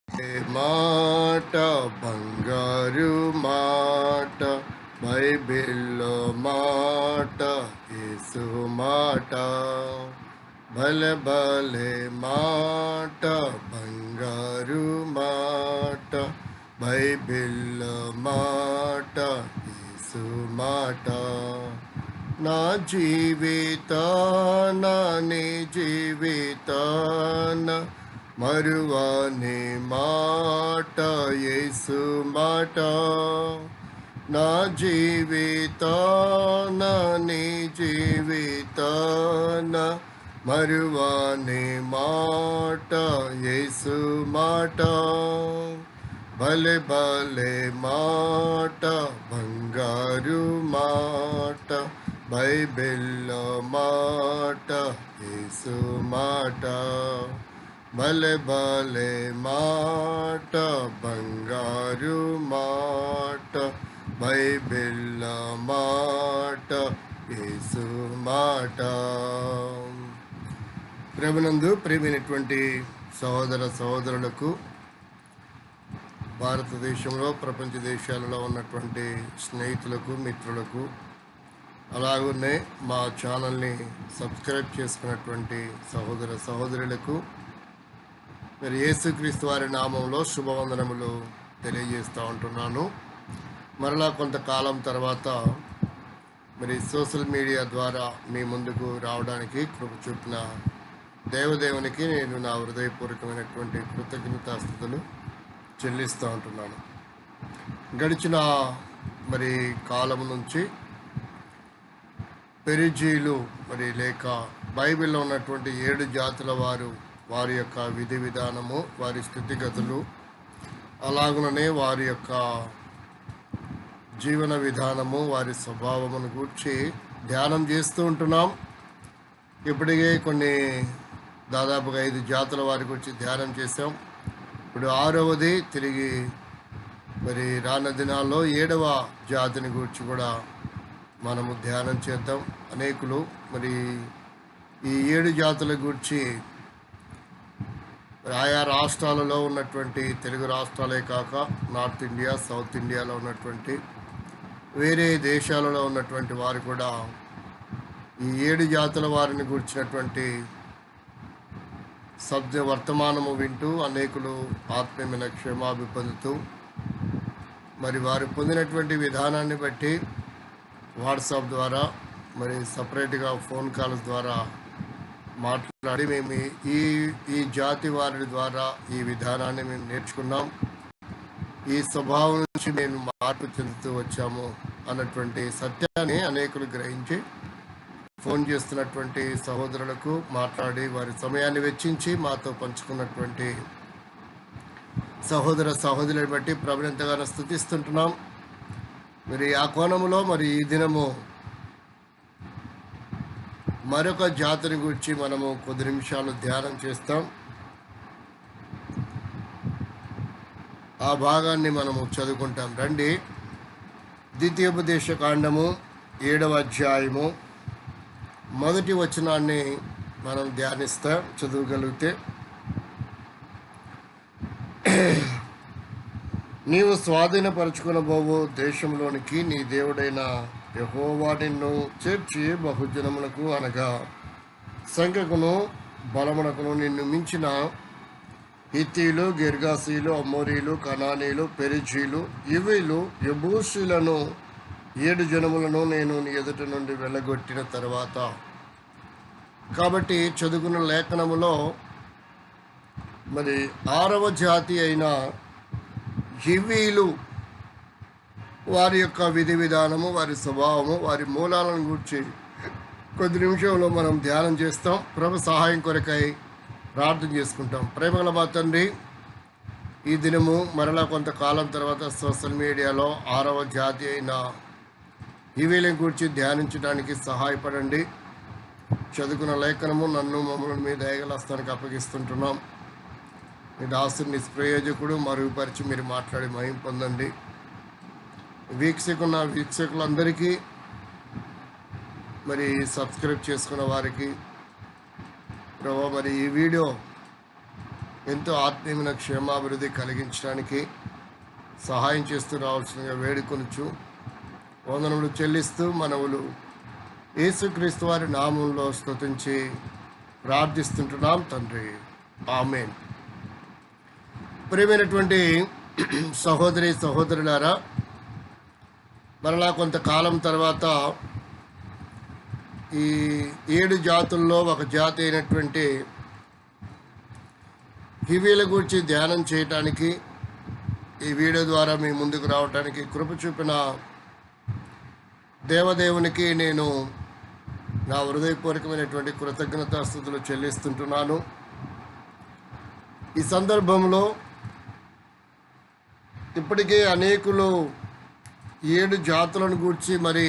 మాట బంగారు మాట బైబిల్లో మాట యేసు మాట భలే భలే మాట బంగారు మాట బైబిల్లో మాట యేసు మాట నా జీవితాన నీ జీవితాన మరువని మాట యేసు మాట నా జీవితాన నీ జీవితాన మరువని మాట యేసు మాట భలే భలే మాట బంగారు మాట బైబిల్లో మాట యేసు మాట భలే భలే మాట బంగారు మాట బైబిల్లో మాట యేసు మాట. ప్రభునందు ప్రియమైనటువంటి సహోదర సహోదరులకు, భారతదేశంలో ప్రపంచ దేశాలలో ఉన్నటువంటి స్నేహితులకు మిత్రులకు, అలాగనే మా ఛానల్ని సబ్స్క్రైబ్ చేసుకున్నటువంటి సహోదర సహోదరులకు మరి యేసుక్రీస్తు వారి నామంలో శుభవందనములు తెలియజేస్తూ ఉంటున్నాను. మరలా కొంతకాలం తర్వాత మరి సోషల్ మీడియా ద్వారా మీ ముందుకు రావడానికి కృప చూపిన దేవదేవునికి నేను నా హృదయపూర్వకమైనటువంటి కృతజ్ఞతాస్తుతులు చెల్లిస్తూ ఉంటున్నాను. గడిచిన మరి కాలం నుంచి పెరిజీలు మరి లేక బైబిల్లో ఉన్నటువంటి 7 జాతుల వారి యొక్క విధి విధానము, వారి స్థితిగతులు, అలాగనే వారి యొక్క జీవన విధానము, వారి స్వభావమును గూర్చి ధ్యానం చేస్తూ ఉంటున్నాం. ఇప్పటికే దాదాపుగా 5 జాతుల వారి గురించి ధ్యానం చేసాం. ఇప్పుడు 6వది తిరిగి మరి రానున్న దినాల్లో 7వ జాతిని గురించి కూడా మనము ధ్యానం చేద్దాం. అనేకులు మరి ఈ 7 జాతుల గురించి ఆయా రాష్ట్రాలలో ఉన్నటువంటి, తెలుగు రాష్ట్రాలే కాక నార్త్ ఇండియా, సౌత్ ఇండియాలో ఉన్నటువంటి వేరే దేశాలలో ఉన్నటువంటి వారు కూడా ఈ 7 జాతుల వారిని గురించినటువంటి వర్తమానము వింటూ అనేకులు ఆత్మీయమైన క్షేమాభి పొందుతూ మరి వారు పొందినటువంటి విధానాన్ని బట్టి వాట్సాప్ ద్వారా మరి సపరేట్గా ఫోన్ కాల్స్ ద్వారా మాట్లాడి మేము ఈ జాతి వారి ద్వారా ఈ విధానాన్ని మేము నేర్చుకున్నాం, ఈ స్వభావం నుంచి మేము మార్పు చెందుతూ వచ్చాము అన్నటువంటి సత్యాన్ని అనేకులు గ్రహించి ఫోన్ చేస్తున్నటువంటి సహోదరులకు మాట్లాడి వారి సమయాన్ని వెచ్చించి మాతో పంచుకున్నటువంటి సహోదర సహోదరులను బట్టి ప్రభుని ఎంతగానో స్తుతిస్తుంటున్నాం. మరి ఆ కోణంలో మరి ఈ దినము మరొక జాతిని గురించి మనము కొద్ది నిమిషాలు ధ్యానం చేస్తాం. ఆ భాగాన్ని మనము చదువుకుంటాం. రండి, ద్వితీయోపదేశ కాండము 7వ అధ్యాయము 1వ వచనాన్ని మనం ధ్యానిస్తాం. చదవగలిగితే, నీవు స్వాధీనపరచుకునబోవు దేశంలోనికి నీ దేవుడైన యెహోవా నిన్ను చేర్చి బహుజనములకు అనగా సంఖ్యకును బలమునకును నిన్ను మించిన హిత్తీలు, గిర్గాసీలు, అమోరీలు, కనానీలు, పెరిజీలు, ఇవీలు, యెబూసీలను 7 జనములను నేను నీ ఎదుట నుండి వెళ్ళగొట్టిన తర్వాత. కాబట్టి చదువుకున్న లేఖనములో మరి 6వ జాతి అయిన హివీలు వారి యొక్క విధి విధానము, వారి స్వభావము, వారి మూలాలను గురించి కొద్ది నిమిషంలో మనం ధ్యానం చేస్తాం. ప్రభు సహాయం కొరకై ప్రార్థన చేసుకుంటాం. ప్రేమగల మా తండ్రి, ఈ దినము మరలా కొంతకాలం తర్వాత సోషల్ మీడియాలో 6వ జాతి అయిన హివీలను గురించి ధ్యానించడానికి సహాయపడండి. చదువుకున్న లేఖనము నన్ను మమ్మల్ని మీ దయగలస్తానికి అప్పగిస్తుంటున్నాం. మీ దాసుని నిష్ప్రయోజకుడు మరుగుపరిచి మీరు మాట్లాడి మహిమ పొందండి. వీక్షకులందరికీ మరి సబ్స్క్రైబ్ చేసుకున్న వారికి ప్రభు మరి ఈ వీడియో ఎంతో ఆత్మీయమైన క్షేమాభివృద్ధి కలిగించడానికి సహాయం చేస్తూ రావాల్సిందిగా వేడుకొనుచు వందనములు చెల్లిస్తూ మనవులు యేసుక్రీస్తు వారి నామంలో స్తుతించి ప్రార్థిస్తుంటున్నాం తండ్రి, ఆమేన్. ప్రియమైనటువంటి సహోదరి సహోదరులారా, మరలా కొంతకాలం తర్వాత ఈ 7 జాతుల్లో ఒక జాతి అయినటువంటి హివీల గురించి ధ్యానం చేయటానికి ఈ వీడియో ద్వారా మీ ముందుకు రావడానికి కృప చూపిన దేవదేవునికి నేను నా హృదయపూర్వకమైనటువంటి కృతజ్ఞతాస్తుతులు చెల్లిస్తుంటున్నాను. ఈ సందర్భంలో ఇప్పటికే అనేకులు 7 జాతులను గూర్చి మరి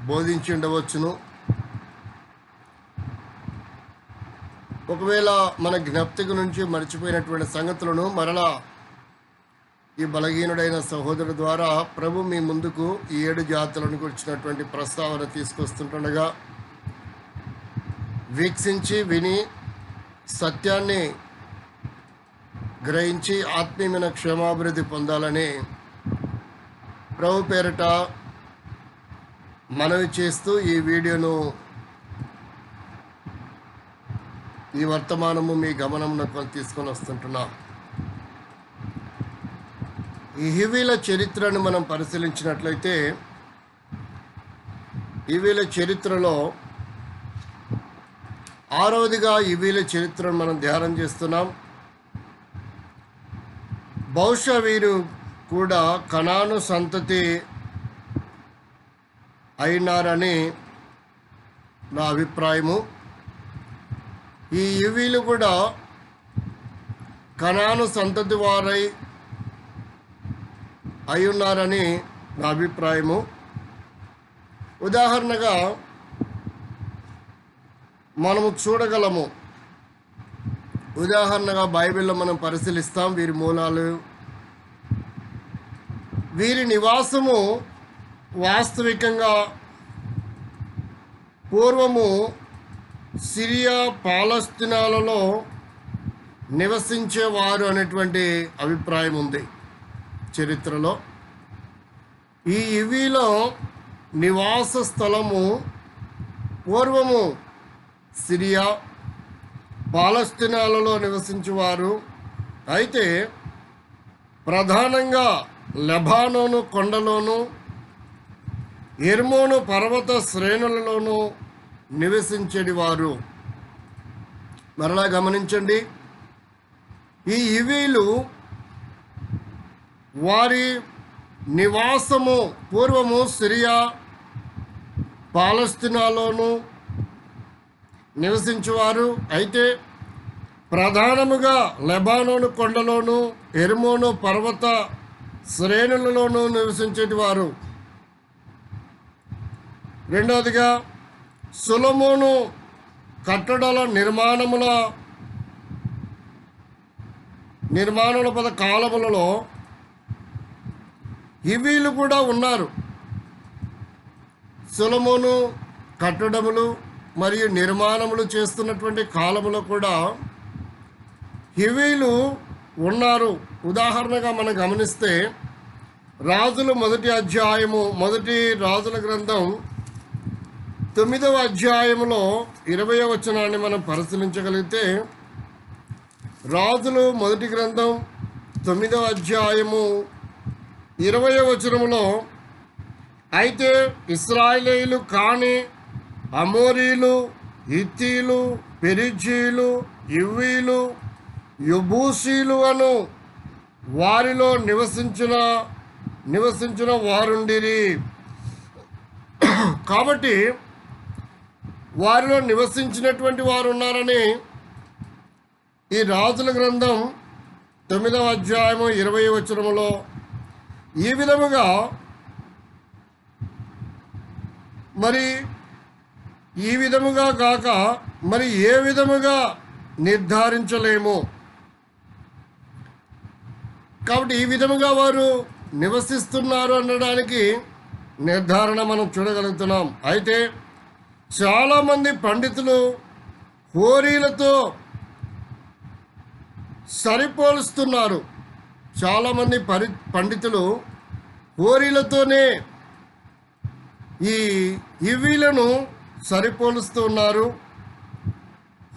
బోధించి ఉండవచ్చును. ఒకవేళ మన జ్ఞప్తికి నుంచి మర్చిపోయినటువంటి సంగతులను మరలా ఈ బలహీనుడైన సహోదరుడు ద్వారా ప్రభు మీ ముందుకు ఈ 7 జాతులను గురించినటువంటి ప్రస్తావన తీసుకొస్తుండగా వీక్షించి విని సత్యాన్ని గ్రహించి ఆత్మీయమైన క్షేమాభివృద్ధి పొందాలని ప్రభు పేరిట మనవి చేస్తూ ఈ వీడియోను, ఈ వర్తమానము మీ గమనంలోకి తీసుకొని వస్తుంటున్నా. ఈ హివీల చరిత్రను మనం పరిశీలించినట్లయితే హివీల చరిత్రలో 6వదిగా హివీల చరిత్రను మనం ధ్యానం చేస్తున్నాం. బహుశా వీరు కూడా కనాను సంతతి అయినారని నా అభిప్రాయము. ఈ హివీలు కూడా కనాను సంతతి వారై అయ్యున్నారని నా అభిప్రాయము. ఉదాహరణగా మనము చూడగలము. ఉదాహరణగా బైబిల్లో మనం పరిశీలిస్తాం వీరి మూలాలు. వీరి నివాసము వాస్తవికంగా పూర్వము సిరియా పాలస్తీనాలలో నివసించేవారు అనేటువంటి అభిప్రాయం ఉంది చరిత్రలో. ఈ హివీలో నివాస స్థలము పూర్వము సిరియా పాలస్తీనాలలో నివసించేవారు. అయితే ప్రధానంగా లెబానోను కొండలోను హెర్మోను పర్వత శ్రేణులలోనూ నివసించేవారు. మరలా గమనించండి, ఈ హివీలు వారి నివాసము పూర్వము సిరియా పాలస్తీనాలోను నివసించేవారు. అయితే ప్రధానముగా లెబానోను కొండలోను హెర్మోను పర్వత శ్రేణులలోనూ నివసించేటివారు. రెండవదిగా సొలొమోను కట్టడాల నిర్మాణముల పద కాలములలో హివీలు కూడా ఉన్నారు. సొలొమోను కట్టడములు మరియు నిర్మాణములు చేస్తున్నటువంటి కాలములో కూడా హివీలు ఉన్నారు. ఉదాహరణగా మనం గమనిస్తే రాజులు మొదటి రాజుల గ్రంథం 9వ అధ్యాయములో 20వ వచనాన్ని మనం పరిశీలించగలిగితే, రాజులు మొదటి గ్రంథం 9వ అధ్యాయము 20వ వచనములో, అయితే ఇశ్రాయేలీయులు కాని అమోరీలు, హిత్తీలు, పెరిజీలు, హివ్వీలు, యెబూసీలు అను వారిలో నివసించిన వారుండిరి. కాబట్టి వారిలో నివసించినటువంటి వారు ఉన్నారని ఈ రాజుల గ్రంథం 9వ అధ్యాయము 20వ వచనములో ఈ విధముగా కాక మరి ఏ విధముగా నిర్ధారించలేము. కాబట్టి ఈ విధముగా వారు నివసిస్తున్నారు అనడానికి నిర్ధారణ మనం చూడగలుగుతున్నాం. అయితే చాలామంది పండితులు హోరీలతో సరిపోలుస్తున్నారు. చాలామంది పండితులు హోరీలతోనే ఈ ఇవీలను సరిపోలుస్తున్నారు.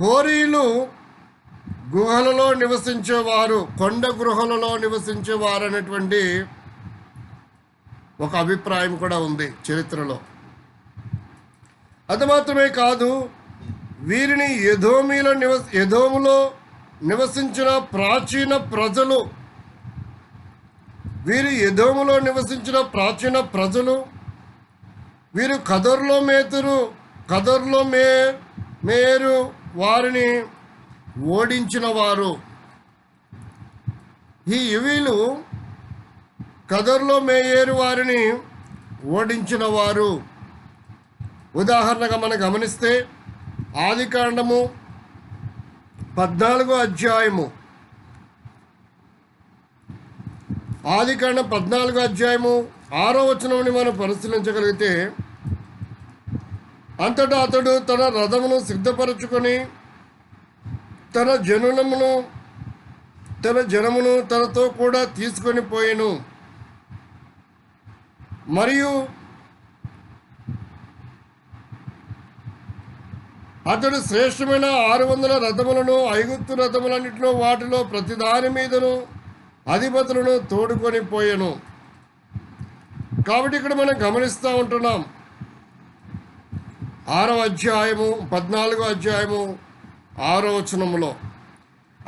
హోరీలు గుహలలో నివసించేవారు, కొండ గుహలలో నివసించేవారు అనేటువంటి ఒక అభిప్రాయం కూడా ఉంది చరిత్రలో. అది మాత్రమే కాదు, వీరిని ఎదోములో నివసించిన ప్రాచీన ప్రజలు, వీరు ఎదోములో నివసించిన ప్రాచీన ప్రజలు, వీరు కదర్లో మేరు వారిని ఓడించిన వారు. ఈ ఇవీలు కదర్లో మేయేరు వారిని ఓడించిన వారు. ఉదాహరణగా మనం గమనిస్తే ఆదికాండము 14వ అధ్యాయము, ఆదికాండం 14వ అధ్యాయము 6వ వచనంని మనం పరిశీలించగలిగితే, అంతటా అతడు తన రథమును సిద్ధపరచుకొని తన జనమును తనతో కూడా తీసుకొని పోయెను. మరియు అతడు శ్రేష్టమైన 600 రథములను, ఐగుప్తు రథములన్నింటిలో వాటిలో ప్రతిదాని మీదను అధిపతులను తోడుకొని పోయెను. కాబట్టి ఇక్కడ మనం గమనిస్తూ ఉంటున్నాం, 6వ అధ్యాయము 14వ అధ్యాయము 6వ వచనములో,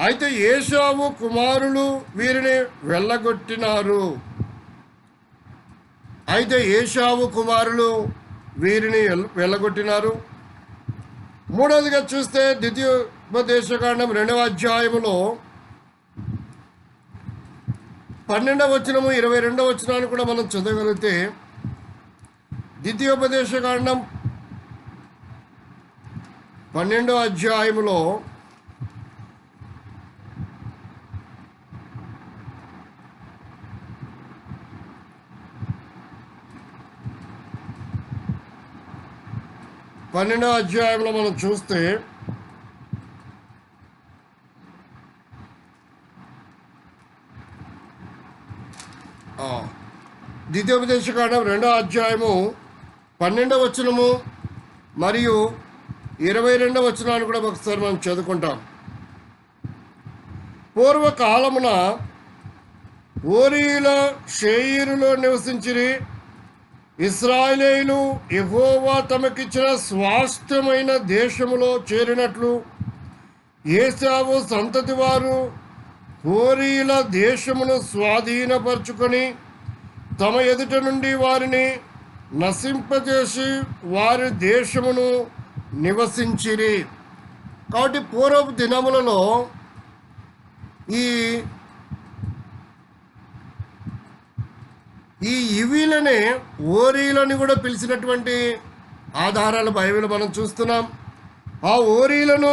అయితే ఏశావు కుమారులు వీరిని వెళ్ళగొట్టినారు. మూడవదిగా చూస్తే ద్వితీయోపదేశకాండం 2వ అధ్యాయములో 12వ వచనము 22వ వచనాన్ని కూడా మనం చదవగలిగితే, ద్వితీయోపదేశకాండం 12వ అధ్యాయములో 12వ అధ్యాయంలో మనం చూస్తే ద్వితీయోపదేశకాండం 2వ అధ్యాయము 12వ వచనము మరియు 22వ వచనాన్ని కూడా ఒకసారి మనం చదువుకుంటాం. పూర్వకాలమున హోరీల షేయీరులో నివసించిరి. ఇశ్రాయేలీయులు యెహోవా తమకిచ్చిన స్వాస్థ్యమైన దేశములో చేరినట్లు ఏశావు సంతతి వారు హోరీల దేశమును స్వాధీనపరుచుకొని తమ ఎదుట నుండి వారిని నశింపజేసి వారి దేశమును నివసించిరి. కాబట్టి పూర్వపు దినములలో ఈ ఇవీలనే ఓరీలని కూడా పిలిచినటువంటి ఆధారాలు బైబిల్ మనం చూస్తున్నాం. ఆ ఓరీలను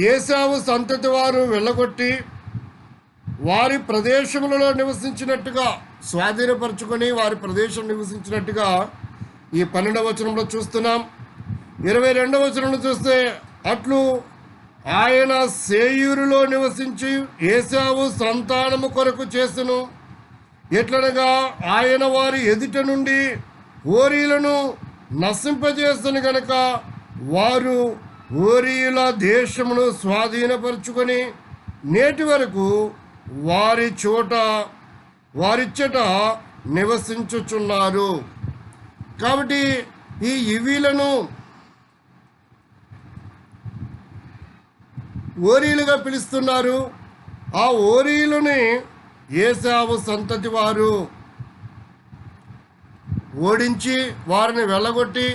ఏశావు సంతతి వారు వెళ్ళగొట్టి వారి ప్రదేశములలో నివసించినట్టుగా, స్వాధీనపరుచుకొని వారి ప్రదేశం నివసించినట్టుగా ఈ 12వ వచనంలో చూస్తున్నాం. 22వ వచనంలో చూస్తే, అట్లు ఆయన సేయూరులో నివసించి ఏశావు సంతానము కొరకు చేసెను. ఎట్లనగా ఆయన వారి ఎదుట నుండి హోరీలను నశింపజేసను గనక వారు హోరీల దేశమును స్వాధీనపరుచుకొని నేటి వరకు వారిచ్చట నివసించుచున్నారు. కాబట్టి ఈ ఇవీలను ఓరీలుగా పిలుస్తున్నారు. ఆ ఓరీలని ఏశావు సంతతి వారు ఓడించి వారిని వెళ్ళగొట్టి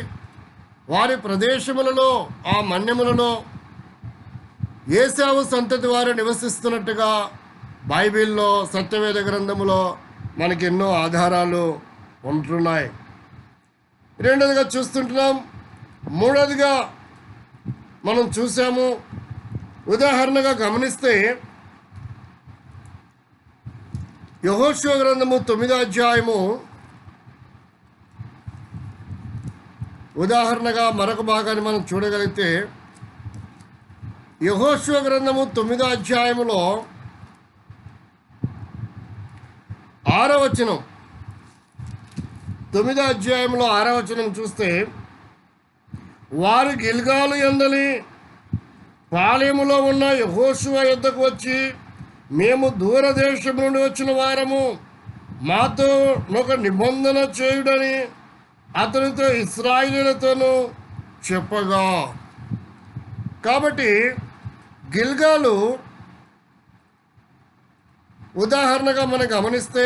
వారి ప్రదేశములలో, ఆ మన్యములలో ఏశావు సంతతి వారు నివసిస్తున్నట్టుగా బైబిల్లో, సత్యవేద గ్రంథములో మనకి ఎన్నో ఆధారాలు ఉంటున్నాయి. రెండోదిగా చూస్తుంటున్నాం. మూడోదిగా మనం చూసాము. ఉదాహరణగా గమనిస్తే యెహోషువ గ్రంథము 9వ అధ్యాయము ఉదాహరణగా మరొక భాగాన్ని మనం చూడగలిగితే, యెహోషువ గ్రంథము 9వ అధ్యాయములో 6వ వచనం, 9వ అధ్యాయంలో 6వ వచనం చూస్తే, వారు గిల్గాలు యందలి పాళెములో ఉన్న యెహోషువ యొద్దకు వచ్చి, మేము దూరదేశం నుండి వచ్చిన వారము, మాతో ఒక నిబంధన చేయుడని అతనితో ఇశ్రాయేలీయులతోనూ చెప్పగా. కాబట్టి గిల్గాలు ఉదాహరణగా మనం గమనిస్తే,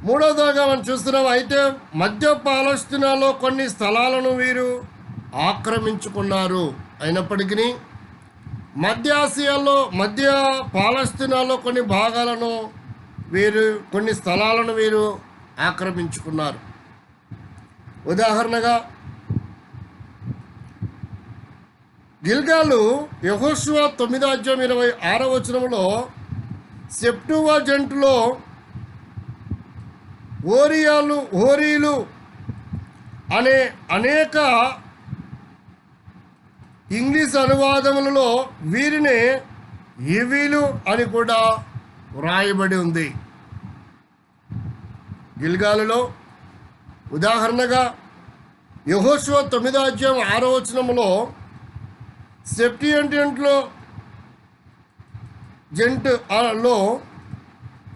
మూడవదిగా మనం చూస్తున్నాం. అయితే మధ్య పాలస్తీనాలో కొన్ని స్థలాలను వీరు ఆక్రమించుకున్నారు. అయినప్పటికీ మధ్య ఆసియాలో, మధ్య పాలస్తీనాలో కొన్ని భాగాలను కొన్ని స్థలాలను వీరు ఆక్రమించుకున్నారు. ఉదాహరణగా గిల్గాలు యెహోషువ 9వ అధ్యాయం 26వ వచనంలో సెప్టువజెంట్లో హోరీలు అనే అనేక ఇంగ్లీష్ అనువాదములలో వీరిని హివీలు అని కూడా వ్రాయబడి ఉంది. గిల్గాలులో ఉదాహరణగా యెహోషువ 9వ అధ్యాయం 6వ వచనంలో సెప్టియంట్లో లో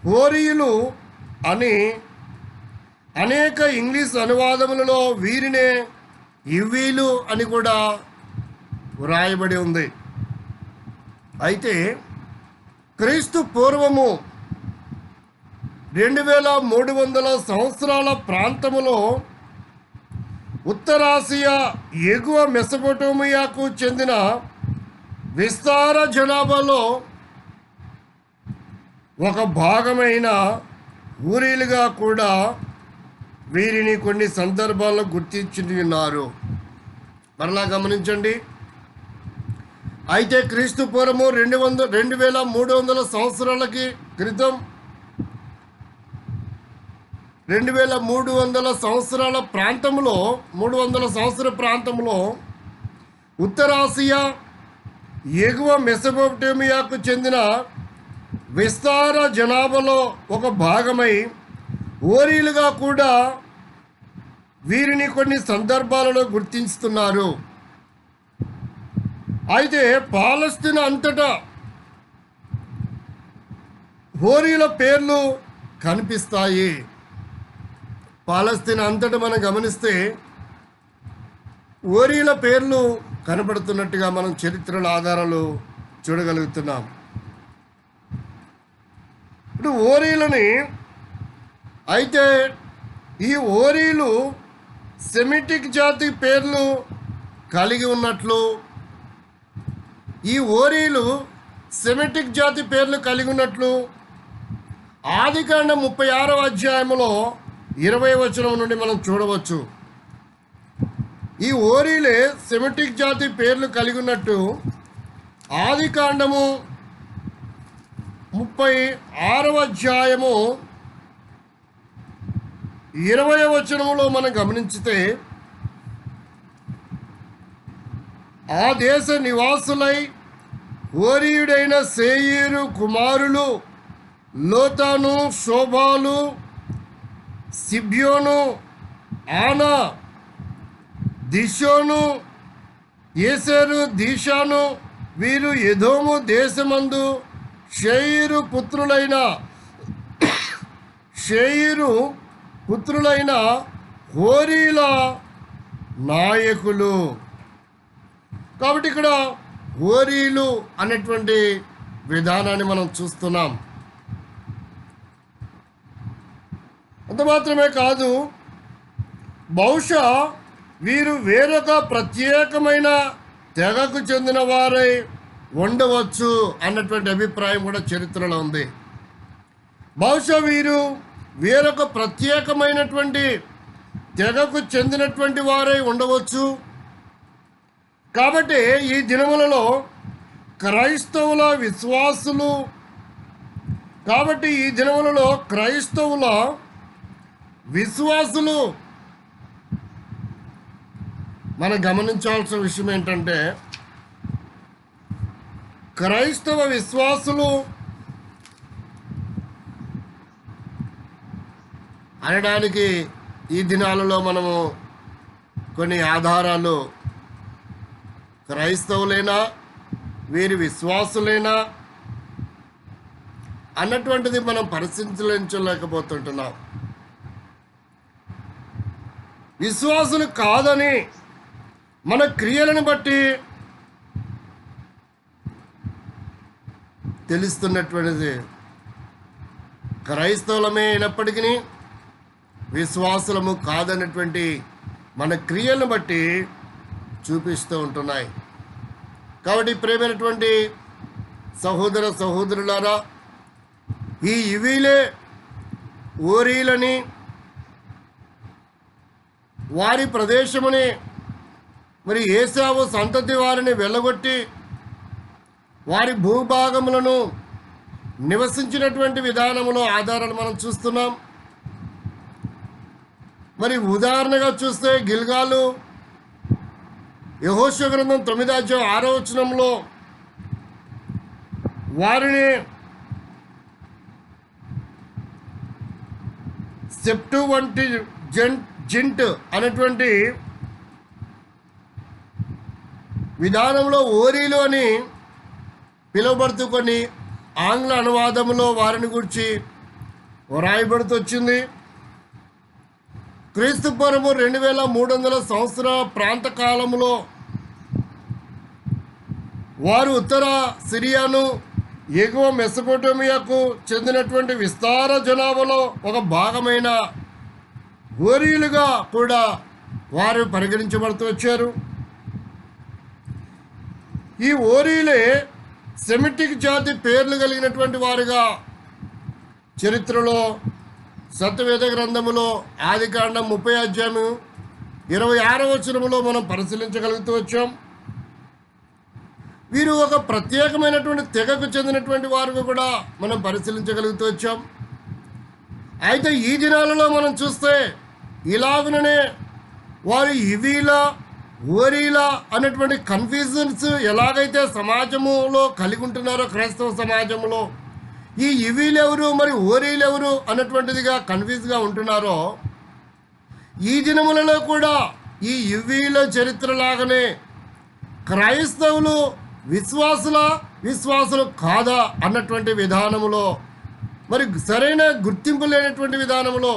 హోరీలు అని అనేక ఇంగ్లీష్ అనువాదములలో వీరినే హివీలు అని కూడా వ్రాయబడి ఉంది. అయితే క్రీస్తు పూర్వము 2300 సంవత్సరాల ప్రాంతములో ఉత్తరాసియా, ఎగువ మెసొపొటేమియాకు చెందిన విస్తార జనాభాలో ఒక భాగమైన ఊరీలుగా కూడా వీరిని కొన్ని సందర్భాల్లో గుర్తించున్నారు. మరలా గమనించండి. అయితే క్రీస్తు పూర్వము 2300 సంవత్సరాలకి క్రితం, 2300 సంవత్సరాల ప్రాంతంలో, 300 సంవత్సరాల ప్రాంతంలో ఉత్తరాసియా, ఎగువ మెసొపొటేమియాకు చెందిన విస్తార జనాభాలో ఒక భాగమై ఓరీలుగా కూడా వీరిని కొన్ని సందర్భాలలో గుర్తిస్తున్నారు. అయితే పాలస్తీనా అంతటా హోరీల పేర్లు కనిపిస్తాయి. పాలస్తీనా అంతటా మనం గమనిస్తే ఓరీల పేర్లు కనబడుతున్నట్టుగా మనం చరిత్రల ఆధారాలు చూడగలుగుతున్నాం. ఇప్పుడు ఓరీలని, అయితే ఈ ఓరీలు సెమిటిక్ జాతి పేర్లు కలిగి ఉన్నట్లు, ఈ ఓరీలు సెమిటిక్ జాతి పేర్లు కలిగి ఉన్నట్లు ఆదికాండం 36వ అధ్యాయంలో 20వ వచనం నుండి మనం చూడవచ్చు. ఈ ఓరీలే సెమిటిక్ జాతి పేర్లు కలిగి ఉన్నట్టు ఆదికాండము 36వ అధ్యాయము 20వ వచనములో మనం గమనించితే, ఆ దేశ నివాసులై హోరీయుడైన సేయీరు కుమారులు లోతాను, శోబాలు, సిబ్యోను, ఆనా, దిషోను, ఏసెరు, దీషాను, వీరు ఎదోము దేశమందు షేయిరు పుత్రులైన హోరీల నాయకులు. కాబట్టి ఇక్కడ హోరీలు అనేటువంటి విధానాన్ని మనం చూస్తున్నాం. అంత మాత్రమే కాదు, బహుశా వీరు వేరొక ప్రత్యేకమైన తెగకు చెందిన వారై ఉండవచ్చు అన్నటువంటి అభిప్రాయం కూడా చరిత్రలో ఉంది. బహుశా వీరు వేరొక ప్రత్యేకమైనటువంటి తెగకు చెందినటువంటి వారై ఉండవచ్చు. కాబట్టి ఈ దినములలో క్రైస్తవుల విశ్వాసులు మనం గమనించాల్సిన విషయం ఏంటంటే, క్రైస్తవ విశ్వాసులు అనడానికి ఈ దినాలలో మనము కొన్ని ఆధారాలు, క్రైస్తవులైనా వీరి విశ్వాసులైనా అన్నటువంటిది మనం పరిశీలించలేకపోతుంటున్నాం. విశ్వాసులు కాదని మన క్రియలను బట్టి తెలుస్తున్నటువంటిది క్రైస్తవులమే అయినప్పటికీ విశ్వాసులము కాదన్నటువంటి మన క్రియలను బట్టి చూపిస్తూ ఉంటున్నాయి. కాబట్టి ప్రేమైనటువంటి సహోదర సహోదరులారా, ఈ ఇవీలే ఓరీలని వారి ప్రదేశముని మరి ఏశావు సంతతి వారిని వెళ్ళగొట్టి వారి భూభాగములను నివసించినటువంటి విధానములో ఆధారాలు మనం చూస్తున్నాం. మరి ఉదాహరణగా చూస్తే గిల్గాలు యెహోషువ గ్రంథం 9:6 వారిని సెప్టు వంటి జింట్ అనేటువంటి విధానంలో ఓరీలు అని పిలువబడుతూ కొన్ని ఆంగ్ల అనువాదంలో వారిని గురించి రాయబడుతూ వచ్చింది. క్రీస్తు పూర్వము 2300 సంవత్సరాల ప్రాంత కాలంలో వారు ఉత్తర సిరియాను ఎగువ మెసొపొటేమియాకు చెందినటువంటి విస్తార జనాభాలో ఒక భాగమైన ఓరీలుగా కూడా వారు పరిగణించబడుతూ వచ్చారు. ఈ ఓరీలే సెమిటిక్ జాతి పేర్లు కలిగినటువంటి వారుగా చరిత్రలో సత్యవేద గ్రంథములో ఆదికాండం 30:26 మనం పరిశీలించగలుగుతూ వచ్చాం. వీరు ఒక ప్రత్యేకమైనటువంటి తెగకు చెందినటువంటి వారు కూడా మనం పరిశీలించగలుగుతూ వచ్చాం. అయితే ఈ దినాలలో మనం చూస్తే ఇలాగనే వారు ఇవీలా ఓరీలా అనేటువంటి కన్ఫ్యూజన్స్ ఎలాగైతే సమాజములో కలిగి ఉంటున్నారో, క్రైస్తవ సమాజంలో ఈ ఇవీలెవరు మరి ఓరీలెవరు అన్నటువంటిదిగా కన్ఫ్యూజ్గా ఉంటున్నారో, ఈ దినములలో కూడా ఈ ఇవీల చరిత్రలాగానే క్రైస్తవులు విశ్వాసులు కాదా అన్నటువంటి విధానములో, మరి సరైన గుర్తింపు లేనటువంటి విధానంలో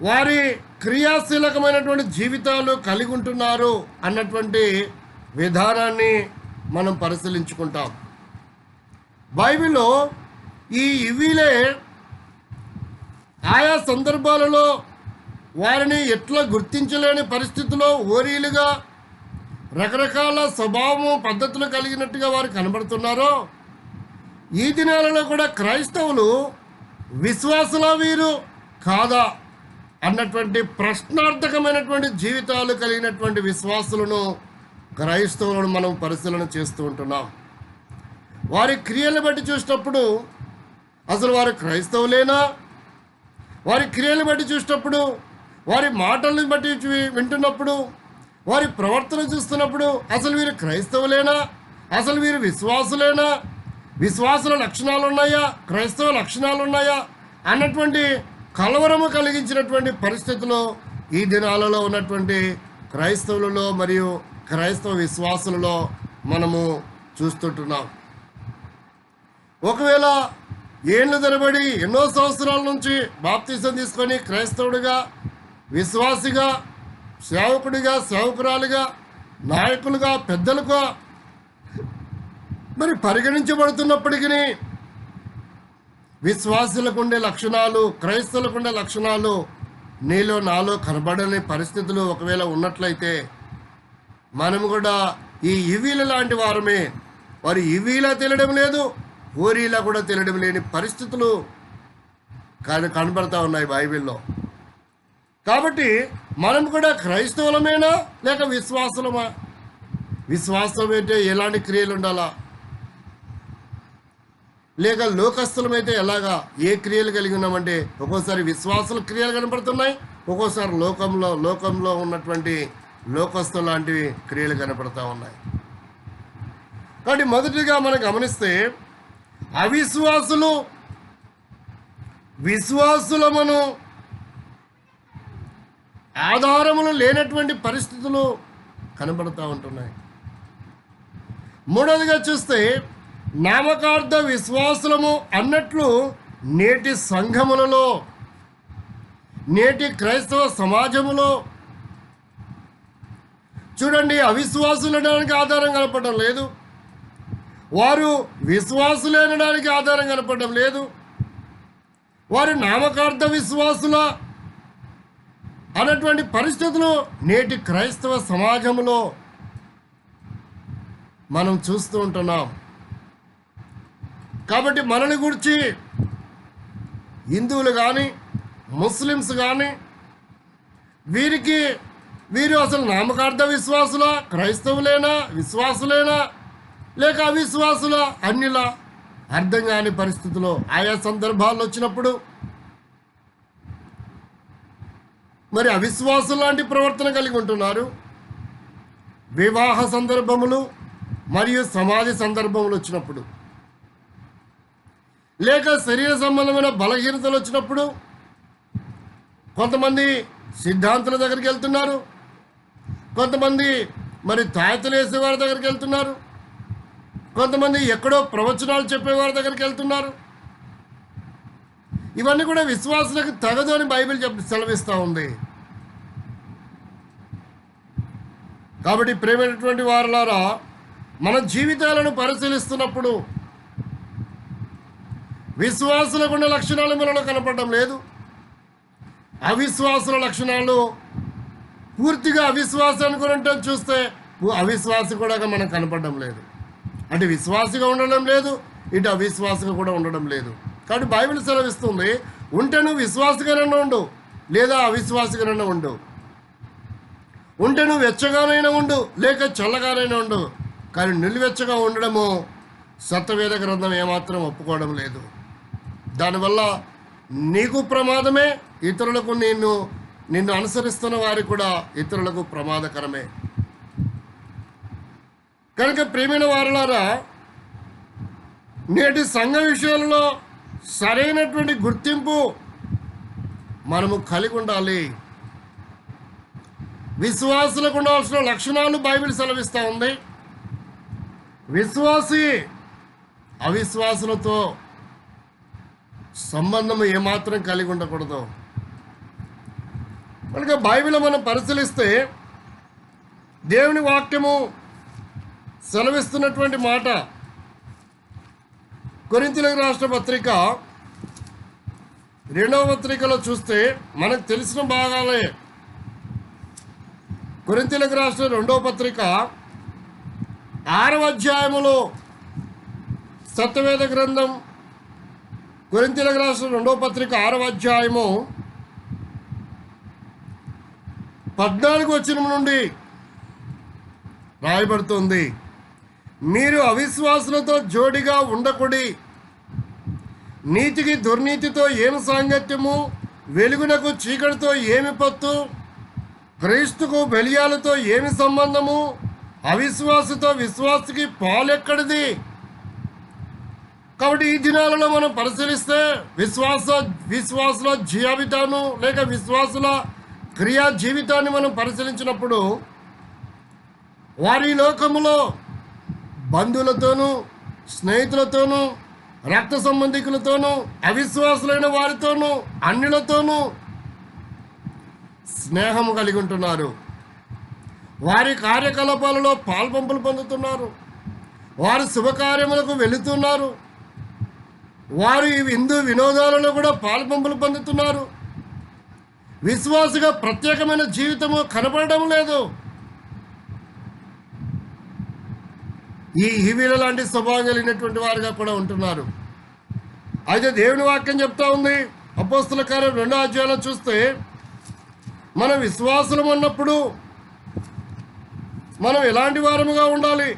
వారి క్రియాశీలకమైనటువంటి జీవితాలు కలిగి ఉంటున్నారు అన్నటువంటి విధానాన్ని మనం పరిశీలించుకుంటాం. బైబిల్లో ఈ ఇవీలే ఆయా సందర్భాలలో వారిని ఎట్లా గుర్తించలేని పరిస్థితిలో ఓరీలుగా రకరకాల స్వభావము పద్ధతులు కలిగినట్టుగా వారు కనబడుతున్నారో, ఈ దినాలలో కూడా క్రైస్తవులు విశ్వాసులా వీరు కాదా అన్నటువంటి ప్రశ్నార్థకమైనటువంటి జీవితాలు కలిగినటువంటి విశ్వాసులను, క్రైస్తవులను మనం పరిశీలన చేస్తూ ఉంటున్నాం. వారి క్రియలను బట్టి చూసినప్పుడు అసలు వారు క్రైస్తవులేనా? వారి క్రియలను బట్టి చూసినప్పుడు, వారి మాటలను బట్టి వింటున్నప్పుడు, వారి ప్రవర్తన చూస్తున్నప్పుడు అసలు వీరు క్రైస్తవులేనా? అసలు వీరు విశ్వాసులేనా? విశ్వాసుల లక్షణాలు ఉన్నాయా? క్రైస్తవ లక్షణాలు ఉన్నాయా? అన్నటువంటి కలవరము కలిగించినటువంటి పరిస్థితుల్లో ఈ దినాలలో ఉన్నటువంటి క్రైస్తవులలో మరియు క్రైస్తవ విశ్వాసులలో మనము చూస్తుంటున్నాం. ఒకవేళ ఏళ్ళు తరబడి ఎన్నో సంవత్సరాల నుంచి బాప్తిసం తీసుకొని క్రైస్తవుడిగా, విశ్వాసిగా, సేవకుడిగా, సేవకురాలుగా, నాయకులుగా, పెద్దలుగా మరి పరిగణించబడుతున్నప్పటికీ విశ్వాసులకు ఉండే లక్షణాలు, క్రైస్తవులకు ఉండే లక్షణాలు నీలో నాలో కనబడని పరిస్థితులు ఒకవేళ ఉన్నట్లయితే మనము కూడా ఈ ఇవీల లాంటి వారమే. వారు ఇవీలా తెలియడం లేదు, ఓరీలా కూడా తెలియడం లేని పరిస్థితులు కనబడతా ఉన్నాయి బైబిల్లో. కాబట్టి మనం కూడా క్రైస్తవులమేనా లేక విశ్వాసులమా? విశ్వాసం అయితే ఎలాంటి క్రియలు ఉండాలా? లేక లోకస్తులమైతే ఎలాగా, ఏ క్రియలు కలిగి ఉన్నామంటే ఒక్కోసారి విశ్వాసుల క్రియలు కనబడుతున్నాయి, ఒక్కోసారి లోకంలో ఉన్నటువంటి లోకస్తులు లాంటివి క్రియలు కనపడతా ఉన్నాయి. కాబట్టి మొదటిగా మనం గమనిస్తే అవిశ్వాసులు విశ్వాసులమును ఆధారములు లేనటువంటి పరిస్థితులు కనబడుతూ ఉంటున్నాయి. మూడవదిగా చూస్తే నామకార్థ విశ్వాసులము అన్నట్లు నేటి సంఘములలో, నేటి క్రైస్తవ సమాజములో చూడండి, అవిశ్వాసులు అనడానికి ఆధారం కనపడడం లేదు, వారు విశ్వాసులు అనడానికి ఆధారం కనపడడం లేదు, వారు నామకార్థ విశ్వాసుల అన్నటువంటి పరిస్థితులు నేటి క్రైస్తవ సమాజంలో మనం చూస్తూ ఉంటున్నాం. కాబట్టి మనల్ని గురించి హిందువులు కానీ ముస్లిమ్స్ కానీ వీరు అసలు నామకార్థ విశ్వాసులా, క్రైస్తవులేనా, విశ్వాసులేనా, లేక అవిశ్వాసుల అన్యుల అర్థం కాని పరిస్థితుల్లో ఆయా సందర్భాలు వచ్చినప్పుడు మరి అవిశ్వాసులు లాంటి ప్రవర్తన కలిగి ఉంటున్నారు. వివాహ సందర్భములు మరియు సమాధి సందర్భములు వచ్చినప్పుడు, లేక శరీర సంబంధమైన బలహీనతలు వచ్చినప్పుడు కొంతమంది సిద్ధాంతుల దగ్గరికి వెళ్తున్నారు, కొంతమంది మరి తాయతులు వేసేవారి దగ్గరికి వెళ్తున్నారు, కొంతమంది ఎక్కడో ప్రవచనాలు చెప్పేవారి దగ్గరికి వెళ్తున్నారు. ఇవన్నీ కూడా విశ్వాసులకు తగదు అని బైబిల్ సెలవిస్తూ ఉంది. కాబట్టి ప్రేమైనటువంటి వారులారా, మన జీవితాలను పరిశీలిస్తున్నప్పుడు విశ్వాసులకు ఉన్న లక్షణాలు మనలో కనపడడం లేదు, అవిశ్వాసుల లక్షణాలు పూర్తిగా అవిశ్వాసాన్ని గురించి చూస్తే అవిశ్వాసి కూడా మనకు కనపడడం లేదు. అంటే విశ్వాసిగా ఉండడం లేదు, ఇటు అవిశ్వాసిగా కూడా ఉండడం లేదు. కాబట్టి బైబిల్ సెలవిస్తుంది, ఉంటే నువ్వు విశ్వాసిగానైనా ఉండు, లేదా అవిశ్వాసిగానైనా ఉండు. ఉంటే నువ్వు వెచ్చగానైనా ఉండు, లేక చల్లగానైనా ఉండు. కానీ నిలువెచ్చగా ఉండడము సత్యవేద గ్రంథం ఏమాత్రం ఒప్పుకోవడం లేదు. దానివల్ల నీకు ప్రమాదమే, ఇతరులకు నిన్ను అనుసరిస్తున్న వారికి కూడా ఇతరులకు ప్రమాదకరమే. కనుక ప్రియమైన వారులారా, నేటి సంఘ విషయాలలో సరైనటువంటి గుర్తింపు మనము కలిగి ఉండాలి. విశ్వాసులకు ఉండాల్సిన లక్షణాలు బైబిల్ సెలవిస్తూ ఉంది. విశ్వాసి అవిశ్వాసులతో సంబంధం ఏమాత్రం కలిగి ఉండకూడదు. కనుక బైబిల్ మనం పరిశీలిస్తే దేవుని వాక్యము సెలవిస్తున్నటువంటి మాట కొరింథీయులకు రాసిన పత్రిక 2వ పత్రికలో చూస్తే మనకు తెలిసిన భాగాలే. కొరింథీయులకు రాసిన 2వ పత్రిక 6వ అధ్యాయములో సత్యవేద గ్రంథం కొరింథీయులకు రాసిన 2వ పత్రిక 6వ అధ్యాయము 14వ వచనం నుండి రాయబడుతుంది, మీరు అవిశ్వాసులతో జోడిగా ఉండకుడి, నీతికి దుర్నీతితో ఏమి సాంగత్యము, వెలుగునకు చీకటితో ఏమి పత్తు, క్రీస్తుకు బెలియాలతో ఏమి సంబంధము, అవిశ్వాసతో విశ్వాసకి పాలెక్కడిది. కాబట్టి ఈ దినాలలో మనం పరిశీలిస్తే విశ్వాసుల జీవితాన్ని లేక విశ్వాసుల క్రియా జీవితాన్ని మనం పరిశీలించినప్పుడు వారి లోకములో బంధువులతోనూ, స్నేహితులతోనూ, రక్త సంబంధికులతోనూ, అవిశ్వాసులైన వారితోనూ, అన్యులతోనూ స్నేహము కలిగి ఉంటున్నారు. వారి కార్యకలాపాలలో పాల్పంపులు పొందుతున్నారు, వారి శుభకార్యములకు వెళుతున్నారు, వారు హిందూ వినోదాలలో కూడా పాల్పంపులు పొందుతున్నారు. విశ్వాసిగా ప్రత్యేకమైన జీవితము కనపడడం లేదు. ఈ వీళ్ళ లాంటి స్వభావం కలిగినటువంటి వారుగా కూడా ఉంటున్నారు. అయితే దేవుని వాక్యం చెప్తా ఉంది, అపోస్తల కార్యం 2వ అధ్యాయంలో చూస్తే మనం విశ్వాసులం అన్నప్పుడు మనం ఎలాంటి వారముగా ఉండాలి,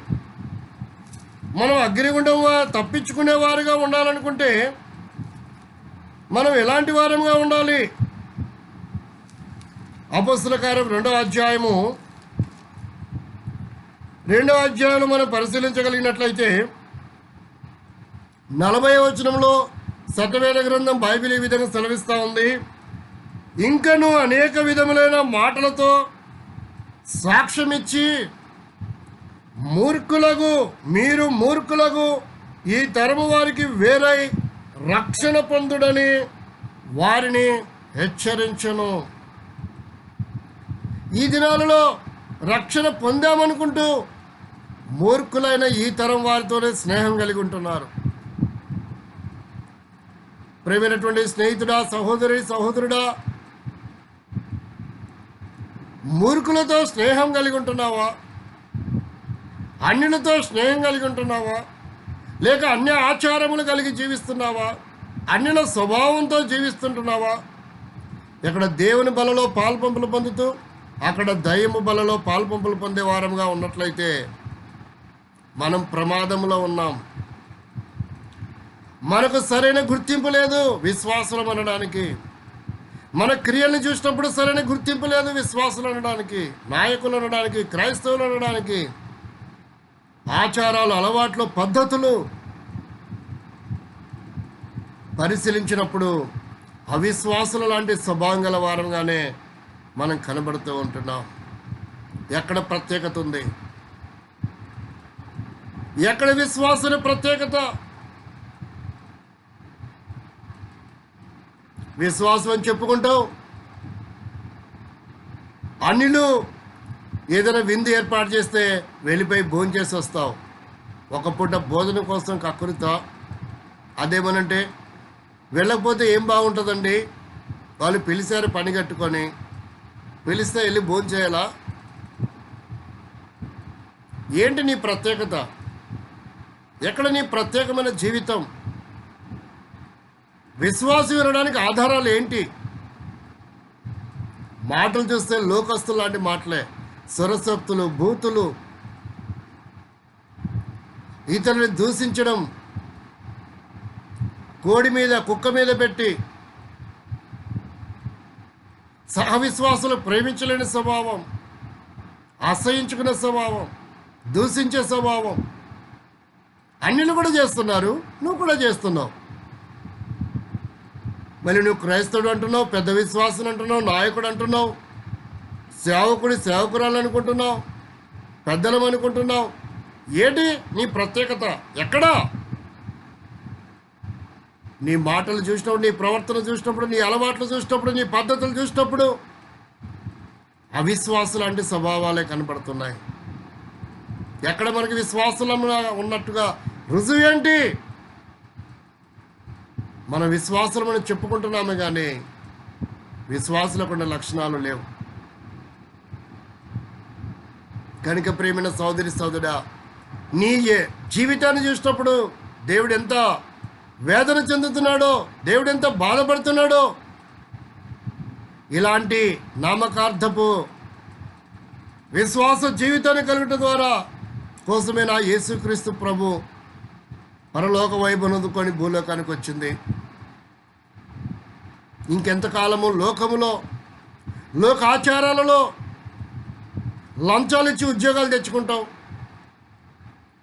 మనం అగ్నిగుండం తప్పించుకునే వారుగా ఉండాలనుకుంటే మనం ఎలాంటి వారముగా ఉండాలి? అపోస్తల కార్యం 2వ అధ్యాయము రెండవ అధ్యాయంలో మనం పరిశీలించగలిగినట్లయితే 40వ వచనంలో సత్యవేద గ్రంథం బైబిల్ ఈ విధంగా సెలవిస్తూ ఉంది. ఇంకను అనేక విధములైన మాటలతో సాక్ష్యమిచ్చి మీరు మూర్ఖులకు ఈ తరము వారికి వేరై రక్షణ పొందుడని వారిని హెచ్చరించను. ఈ దినాలలో రక్షణ పొందామనుకుంటూ మూర్ఖులైన ఈ తరం వారితోనే స్నేహం కలిగి ఉంటున్నారు. ప్రేమైనటువంటి స్నేహితుడా, సహోదరుడా, మూర్ఖులతో స్నేహం కలిగి ఉంటున్నావా? అన్యులతో స్నేహం కలిగి ఉంటున్నావా? లేక అన్య ఆచారములు కలిగి జీవిస్తున్నావా? అన్యుల స్వభావంతో జీవిస్తుంటున్నావా? ఇక్కడ దేవుని బలలో పాల్పంపులు పొందుతూ అక్కడ దయ్యము బలలో పాల్పంపులు పొందే వారంగా ఉన్నట్లయితే మనం ప్రమాదంలో ఉన్నాం. మనకు సరైన గుర్తింపు లేదు విశ్వాసులం అనడానికి. మన క్రియలను చూసినప్పుడు సరైన గుర్తింపు లేదు విశ్వాసులు అనడానికి, నాయకులు అనడానికి, క్రైస్తవులు అనడానికి. ఆచారాలు, అలవాట్లు, పద్ధతులు పరిశీలించినప్పుడు అవిశ్వాసుల లాంటి స్వభావం గల వారంగానే మనం కనబడుతూ ఉంటున్నాం. ఎక్కడ ప్రత్యేకత ఉంది? ఎక్కడ విశ్వాసుల ప్రత్యేకత? విశ్వాసం అని చెప్పుకుంటావు, అన్యులు ఏదైనా విందు ఏర్పాటు చేస్తే వెళ్ళిపోయి భోజనం చేసి వస్తావు. ఒక పూట భోజనం కోసం కక్కురుతా. అదేమనంటే వెళ్ళకపోతే ఏం బాగుంటుందండి, వాళ్ళు పిలిచారు పని కట్టుకొని, పిలిస్తే వెళ్ళి భోజనం చేయాలా? ఏంటి నీ ప్రత్యేకత? ఎక్కడ నీ ప్రత్యేకమైన జీవితం? విశ్వాసం వినడానికి ఆధారాలు ఏంటి? మాటలు చూస్తే లోకస్తులు లాంటి మాటలే, సరసక్తులు, బూతులు, ఇతరుని దూషించడం, కోడి మీద కుక్క మీద పెట్టి సహవిశ్వాసులు ప్రేమించలేని స్వభావం, అసహించుకునే స్వభావం, దూషించే స్వభావం అన్యులు కూడా చేస్తున్నారు, నువ్వు కూడా చేస్తున్నావు. మళ్ళీ నువ్వు క్రైస్తవుడు అంటున్నావు, పెద్ద విశ్వాసం అంటున్నావు, నాయకుడు అంటున్నావు, సేవకురాలు అనుకుంటున్నావు, పెద్దలం అనుకుంటున్నావు. ఏంటి నీ ప్రత్యేకత? ఎక్కడా? నీ మాటలు చూసినప్పుడు, నీ ప్రవర్తన చూసినప్పుడు, నీ అలవాట్లు చూసినప్పుడు, నీ పద్ధతులు చూసినప్పుడు అవిశ్వాసులు అంటే స్వభావాలే కనపడుతున్నాయి. ఎక్కడ మనకి విశ్వాసులు ఉన్నట్టుగా రుజువు ఏంటి? మన విశ్వాసులమని చెప్పుకుంటున్నామే కానీ విశ్వాసులకు ఉన్న లక్షణాలు లేవు. కనుక ప్రియమైన సోదరుడా, నీ జీవితాన్ని చూసినప్పుడు దేవుడు ఎంత వేదన చెందుతున్నాడో, దేవుడు ఎంత బాధపడుతున్నాడో. ఇలాంటి నామకార్థపు విశ్వాస జీవితాన్ని కలుగటం ద్వారా కోసమే నా యేసుక్రీస్తు ప్రభు పరలోక వైభవం అందుకొని భూలోకానికి వచ్చింది. ఇంకెంతకాలము లోకములో, లోక ఆచారాలలో లంచాలు ఇచ్చి ఉద్యోగాలు తెచ్చుకుంటావు,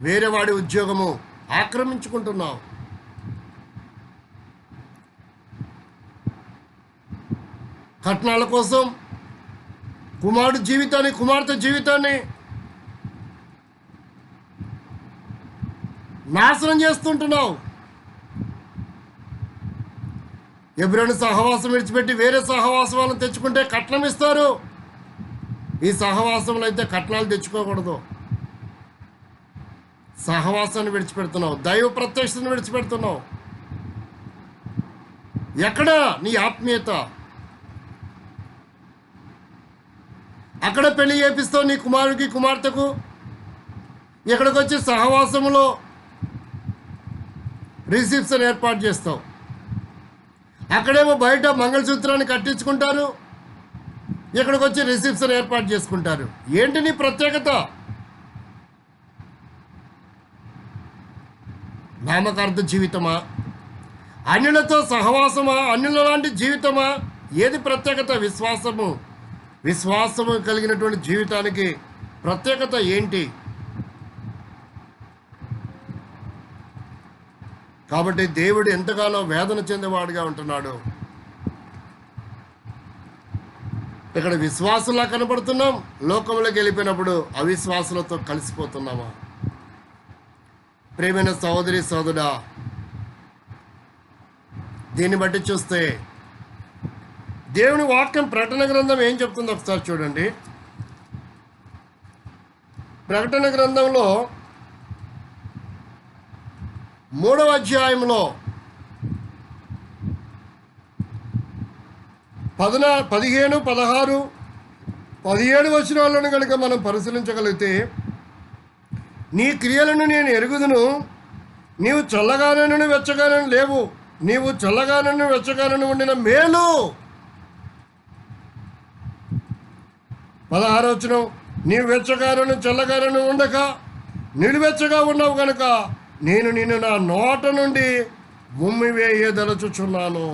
వేరే వాడి ఉద్యోగము ఆక్రమించుకుంటున్నావు. కట్నాల కోసం కుమారుడు జీవితాన్ని, కుమార్తె జీవితాన్ని నాశనం చేస్తుంటున్నావు. ఎబ్రోను సహవాసం విడిచిపెట్టి వేరే సహవాసం వాళ్ళని తెచ్చుకుంటే కట్నం ఇస్తారు. ఈ సహవాసంలో అయితే కట్నాలు తెచ్చుకోకూడదు. సహవాసాన్ని విడిచిపెడుతున్నావు, దైవ ప్రత్యక్షతను విడిచిపెడుతున్నావు. ఎక్కడ నీ ఆత్మీయత? అక్కడ పెళ్లి చేపిస్తావు నీ కుమారుడికి, కుమార్తెకు. ఇక్కడికి వచ్చి సహవాసంలో రిసెప్షన్ ఏర్పాటు చేస్తావు. అక్కడేమో బయట మంగళసూత్రాన్ని కట్టించుకుంటారు, ఇక్కడికి వచ్చి రిసెప్షన్ ఏర్పాటు చేసుకుంటారు. ఏంటి నీ ప్రత్యేకత? నామకార్థ జీవితమా? అన్యులతో సహవాసమా? అన్యుల లాంటి జీవితమా? ఏది ప్రత్యేకత? విశ్వాసము కలిగినటువంటి జీవితానికి ప్రత్యేకత ఏంటి? కాబట్టి దేవుడు ఎంతగానో వేదన చెందేవాడుగా ఉంటున్నాడు. ఇక్కడ విశ్వాసులా కనబడుతున్నాం, లోకంలోకి వెళ్ళిపోయినప్పుడు అవిశ్వాసులతో కలిసిపోతున్నామా? ప్రియమైన సహోదరి సోదరుడా, దీన్ని బట్టి చూస్తే దేవుని వాక్యం ప్రకటన గ్రంథం ఏం చెప్తుందో ఒకసారి చూడండి. ప్రకటన గ్రంథంలో 3వ అధ్యాయంలో 15, 16, 17 వచనాలను కనుక మనం పరిశీలించగలిగితే, నీ క్రియలను నేను ఎరుగుదును, నీవు చల్లగానను వెచ్చగానను లేవు, నీవు చల్లగానను వెచ్చగానను ఉండిన మేలు. 16వ వచనం, నీవు వెచ్చగానను చల్లగానను ఉండక నిలువెచ్చగా ఉన్నావు కనుక నేను నిన్ను నా నోట నుండి ఉమ్మివేయదలుచుచున్నాను.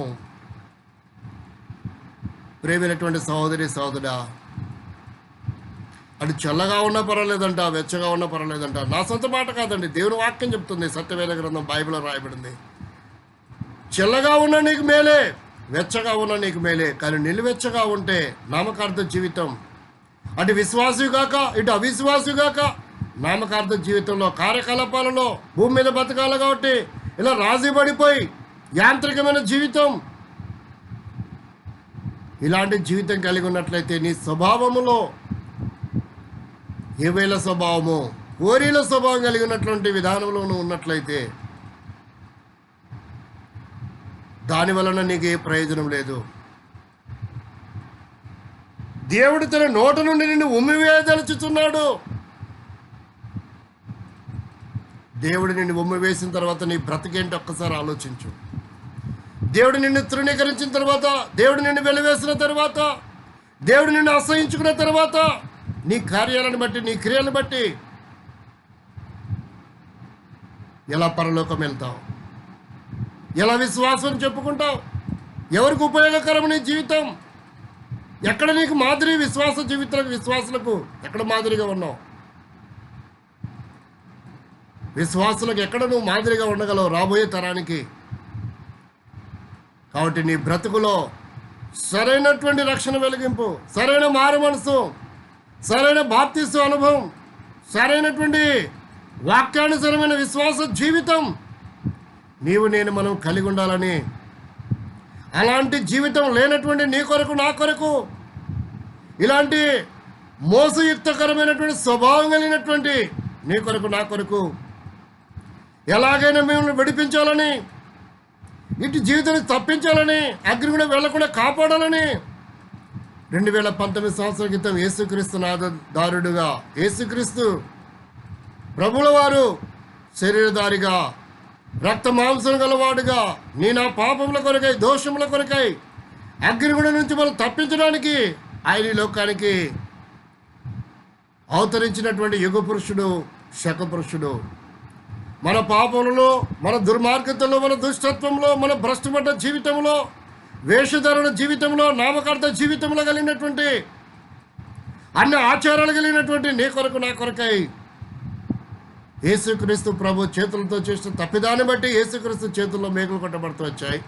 ప్రేమైనటువంటి సహోదరి సహోదరుడా, అది చల్లగా ఉన్నా పర్వాలేదంట, వెచ్చగా ఉన్నా పర్వాలేదంట. నా సొంత మాట కాదండి, దేవుని వాక్యం చెప్తుంది, సత్యవేద గ్రంథం బైబిల్లో రాయబడింది. చల్లగా ఉన్న నీకు మేలే, వెచ్చగా ఉన్న నీకు మేలే. కానీ నిలువెచ్చగా ఉంటే నామకార్థ జీవితం, అటు విశ్వాసిగాక ఇటు అవిశ్వాసిగాక నామకార్థ జీవితంలో కార్యకలాపాలలో భూమి మీద బతకాలి. కాబట్టి ఇలా రాజీ పడిపోయి యాంత్రికమైన జీవితం, ఇలాంటి జీవితం కలిగి ఉన్నట్లయితే నీ స్వభావములో ఏవేళ స్వభావము, కోరీల స్వభావం కలిగి ఉన్నటువంటి విధానంలో ఉన్నట్లయితే దాని వలన నీకు ఏ ప్రయోజనం లేదు. దేవుడు తన నోట నుండి నిన్ను ఉమ్మివేయదలుచుతున్నాడు. దేవుడు నిన్ను ఉమ్మివేసిన తర్వాత నీ బ్రతికేంటి ఒక్కసారి ఆలోచించు. దేవుడు నిన్ను తృణీకరించిన తర్వాత, దేవుడు నిన్ను వెలివేసిన తర్వాత, దేవుడు నిన్ను అసహించుకున్న తర్వాత, నీ కార్యాలను బట్టి, నీ క్రియలను బట్టి ఎలా పరలోకం వెళ్తావు? ఎలా విశ్వాసం చెప్పుకుంటావు? ఎవరికి ఉపయోగకరం నీ జీవితం? ఎక్కడ నీకు మాదిరి? విశ్వాసులకు ఎక్కడ మాదిరిగా ఉన్నావు? విశ్వాసులకు ఎక్కడ నువ్వు మాదిరిగా ఉండగలవు రాబోయే తరానికి? కాబట్టి నీ బ్రతుకులో సరైనటువంటి రక్షణ వెలిగింపు, సరైన మారు మనసు, సరైన బాప్తిస్మ అనుభవం, సరైనటువంటి వాక్యానుసరమైన విశ్వాస జీవితం మనం కలిగి ఉండాలని, అలాంటి జీవితం లేనటువంటి నీ కొరకు నా కొరకు ఇలాంటి మోసయుక్తకరమైనటువంటి స్వభావం కలిగినటువంటి నీ కొరకు నా కొరకు ఎలాగైనా మిమ్మల్ని విడిపించాలని, ఇటు జీవితాన్ని తప్పించాలని, అగ్ని కూడా వెళ్లకుండా కాపాడాలని 2019 సంవత్సరాల క్రితం యేసుక్రీస్తు నామధారుడుగా, యేసుక్రీస్తు ప్రభుల వారు శరీరధారిగా, రక్త మాంసం గలవాడుగా, నా పాపముల కొరకై, దోషముల కొరకై అగ్నిగుండం నుంచి మనం తప్పించడానికి ఆయన ఈ లోకానికి అవతరించినటువంటి యుగ పురుషుడు, శక పురుషుడు. మన పాపములలో, మన దుర్మార్గతలో, మన దుష్టత్వంలో, మన భ్రష్టపడ్డ జీవితంలో, వేషధారణ జీవితంలో, నామకార్థ జీవితంలో కలిగినటువంటి అన్ని ఆచారాలు కలిగినటువంటి నీ కొరకు నా కొరకై యేసుక్రీస్తు ప్రభు చేతులతో చేసిన తప్పిదాన్ని బట్టి యేసుక్రీస్తు చేతుల్లో మేకులు కొట్టబడుతూ వచ్చాయి.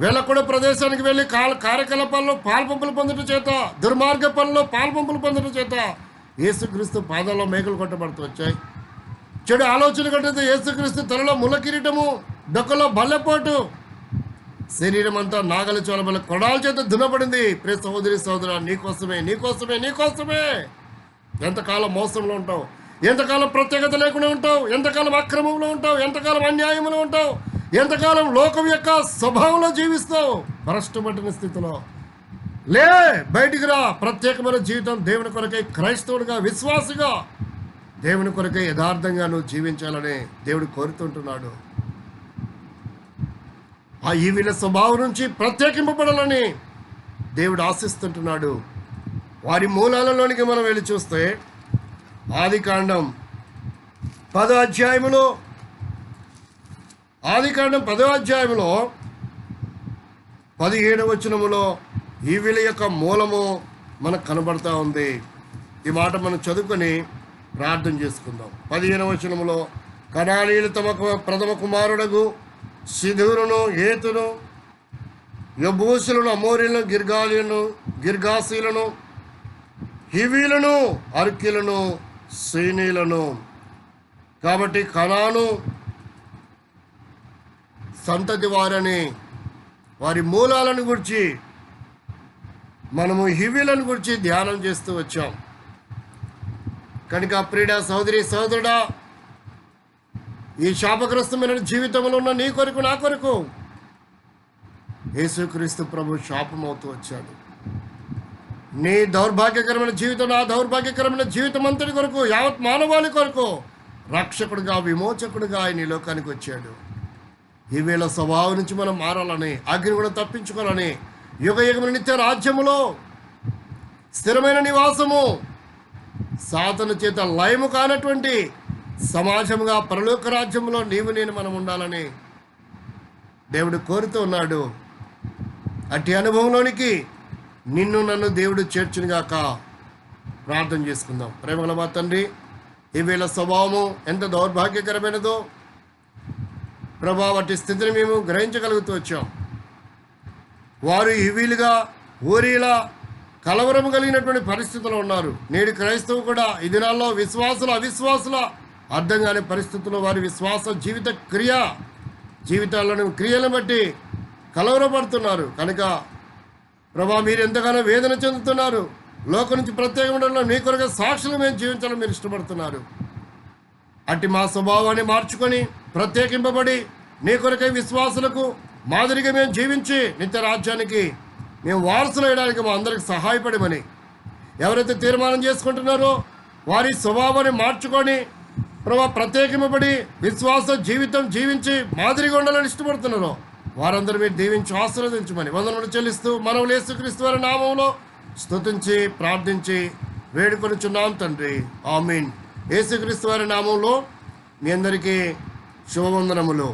వెళ్ళకూడ ప్రదేశానికి వెళ్ళి కార్యకలాపాల్లో పాల్పంపులు పొందడం చేత, దుర్మార్గ పనుల్లో పాల్పంపులు పొందడం చేత యేసుక్రీస్తు పాదాల్లో మేకులు కొట్టబడుతూ వచ్చాయి. చెడు ఆలోచన కట్టితే యేసుక్రీస్తు తలలో ముళ్ళ కిరీటము, డొక్కలో బల్లెపోటు, శరీరం అంతా నాగల చోళబల కొడాల చేత దున్నపడింది. ప్రియ సహోదరి సహోదరా, నీకోసమే. ఎంతకాలం మోసంలో ఉంటావు? ఎంతకాలం ప్రత్యేకత లేకుండా ఉంటావు? ఎంతకాలం అక్రమంలో ఉంటావు? ఎంతకాలం అన్యాయంలో ఉంటావు? ఎంతకాలం లోకం యొక్క స్వభావంలో జీవిస్తావు? భ్రష్టపట్టిన స్థితిలో లే, బయటికి రా. ప్రత్యేకమైన జీవితం దేవుని కొరకై, క్రైస్తవుడిగా, విశ్వాసిగా దేవుని కొరకై యథార్థంగా నువ్వు జీవించాలని దేవుడు కోరుతుంటున్నాడు. ఆ ఈవిల స్వభావం నుంచి ప్రత్యేకింపబడాలని దేవుడు ఆశిస్తుంటున్నాడు. వారి మూలాలలోనికి మనం వెళ్ళి చూస్తే ఆదికాండం 10వ అధ్యాయంలో 17వ వచనములో ఈవిల యొక్క మూలము మనకు కనబడతా ఉంది. ఈ మాట మనం చదువుకొని ప్రార్థన చేసుకుందాం. 15వ వచనములో, కనానీయులు తమ ప్రథమ కుమారుడగు సిధూరును, హేతును, యబూసులను, అమోరీలను, గిర్గాసీలను, హివీలను, అర్కీలను, సీనీలను. కాబట్టి కనాను సంతతి వారని వారి మూలాలను గురించి మనము హివీలను గురించి ధ్యానం చేస్తూ వచ్చాం. కనుక ప్రియుడా, సహోదరి, సహోదరుడా, ఈ శాపగ్రస్తమైన జీవితంలో ఉన్న నీ కొరకు, నా కొరకు యేసుక్రీస్తు ప్రభు శాపమవుతూ వచ్చాడు. నీ దౌర్భాగ్యకరమైన జీవితం, నా దౌర్భాగ్యకరమైన జీవితం అంతటి కొరకు, యావత్ మానవాళి కొరకు రక్షకుడిగా, విమోచకుడిగా ఆయన ఈ లోకానికి వచ్చాడు. ఈ వేళ స్వభావం నుంచి మనం మారాలని, అగ్ని కూడా తప్పించుకోవాలని, యుగ యుగముల నిత్య రాజ్యములో స్థిరమైన నివాసము, సాతను చేత లయము కానటువంటి సమాజముగా పరలోక రాజ్యంలో నీవు నేను మనం ఉండాలని దేవుడు కోరుతూ ఉన్నాడు. అట్టి అనుభవంలోనికి నిన్ను నన్ను దేవుడు చేర్చునుగాక. ప్రార్థన చేసుకుందాం. ప్రేమగల మా తండ్రి, ఈవేళ స్వభావము ఎంత దౌర్భాగ్యకరమైనదో ప్రభా, వాటి స్థితిని మేము గ్రహించగలుగుతూ వచ్చాం. వారు హివీలుగా, ఊరీలా కలవరం కలిగినటువంటి పరిస్థితుల్లో ఉన్నారు. నేడు క్రైస్తవు కూడా ఈ దినాల్లో విశ్వాసుల, అవిశ్వాసుల అర్థం కాని పరిస్థితుల్లో వారి విశ్వాస జీవితాలను క్రియలను బట్టి కలవరపడుతున్నారు. కనుక ప్రభా, మీరు ఎంతగానో వేదన చెందుతున్నారు. లోకం నుంచి ప్రత్యేకంగా మీ కొరకు సాక్షులు మేము జీవించాలని మీరు ఇష్టపడుతున్నారు. అట్టి మా స్వభావాన్ని మార్చుకొని ప్రత్యేకింపబడి నీ కొరకై విశ్వాసులకు మాదిరిగా మేము జీవించి నిత్య రాజ్యానికి మేము వారసులు వేయడానికి మా అందరికి సహాయపడమని ఎవరైతే తీర్మానం చేసుకుంటున్నారో వారి స్వభావాన్ని మార్చుకొని ప్రభా ప్రత్యేకింపబడి విశ్వాస జీవితం జీవించి మాదిరిగా ఉండాలని ఇష్టపడుతున్నారో వారందరూ మీరు దీవించి ఆశీర్వదించమని వందనములు చెల్లిస్తూ మనము యేసుక్రీస్తు వారి నామములో స్తుతించి ప్రార్థించి వేడుకొనుచున్నాం తండ్రి. ఆమీన్. యేసుక్రీస్తు వారి నామంలో మీ అందరికీ శుభవందనములు.